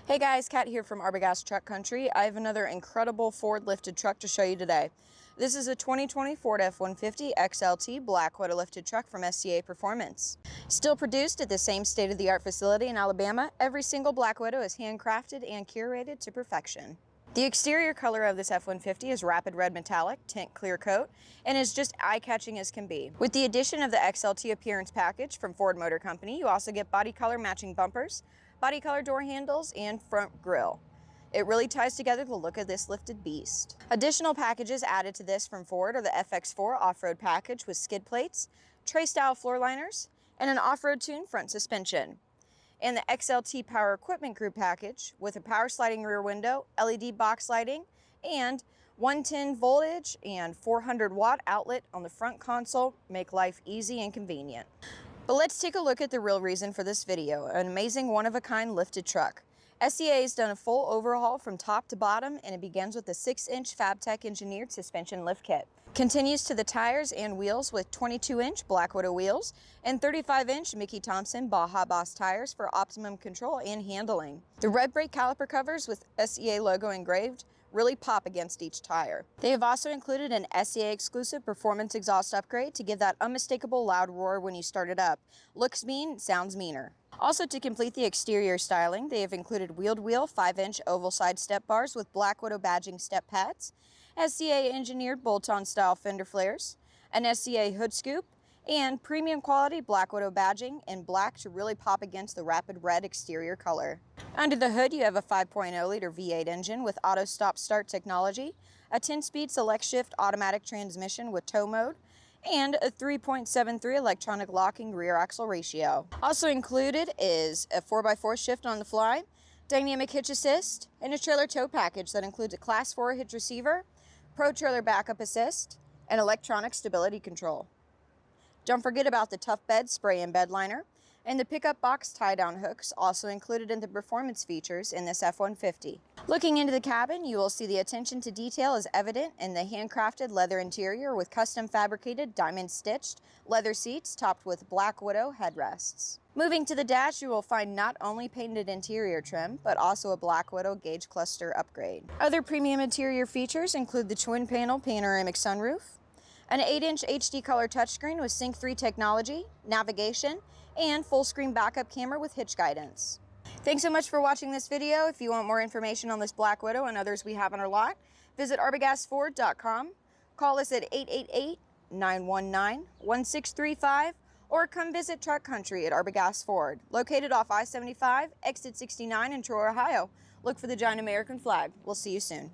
Hey guys, Kat here from Arbogast Truck Country. I have another incredible Ford lifted truck to show you today. This is a 2020 Ford F-150 XLT black widow lifted truck from SCA Performance. Still produced at the same state-of-the-art facility in Alabama, every single black widow is handcrafted and curated to perfection. The exterior color of this F-150 is rapid red metallic, tint clear coat, and is just eye-catching as can be. With the addition of the XLT appearance package from Ford Motor Company, you also get body color matching bumpers, body color door handles, and front grille. It really ties together the look of this lifted beast. Additional packages added to this from Ford are the FX4 off-road package with skid plates, tray-style floor liners, and an off-road tuned front suspension. And the XLT Power Equipment Group package with a power sliding rear window, LED box lighting, and 110 voltage and 400 watt outlet on the front console make life easy and convenient. But let's take a look at the real reason for this video, an amazing one-of-a-kind lifted truck. SCA has done a full overhaul from top to bottom, and it begins with the 6-inch FabTech engineered suspension lift kit. Continues to the tires and wheels with 22-inch Black Widow wheels and 35-inch Mickey Thompson Baja Boss tires for optimum control and handling. The red brake caliper covers with SCA logo engraved really pop against each tire. They have also included an SCA exclusive performance exhaust upgrade to give that unmistakable loud roar when you start it up. Looks mean, sounds meaner. Also, to complete the exterior styling, they have included wheeled wheel 5-inch oval side step bars with Black Widow badging step pads, SCA engineered bolt-on style fender flares, an SCA hood scoop, and premium quality Black Widow badging in black to really pop against the rapid red exterior color. Under the hood, you have a 5.0-liter V8 engine with auto stop start technology, a 10-speed select shift automatic transmission with tow mode, and a 3.73 electronic locking rear axle ratio. Also included is a 4x4 shift on the fly, dynamic hitch assist, and a trailer tow package that includes a Class 4 hitch receiver, Pro Trailer Backup Assist, and electronic stability control. Don't forget about the Tough Bed spray and bed liner, and the pickup box tie-down hooks also included in the performance features in this F-150. Looking into the cabin, you will see the attention to detail is evident in the handcrafted leather interior with custom fabricated diamond-stitched leather seats topped with Black Widow headrests. Moving to the dash, you will find not only painted interior trim, but also a Black Widow gauge cluster upgrade. Other premium interior features include the twin-panel panoramic sunroof, an 8-inch HD color touchscreen with Sync 3 technology, navigation, and full screen backup camera with hitch guidance. Thanks so much for watching this video. If you want more information on this Black Widow and others we have on our lot, visit arbogastford.com, call us at 888-919-1635, or come visit Truck Country at Arbogast Ford, located off I-75, exit 69 in Troy, Ohio. Look for the giant American flag. We'll see you soon.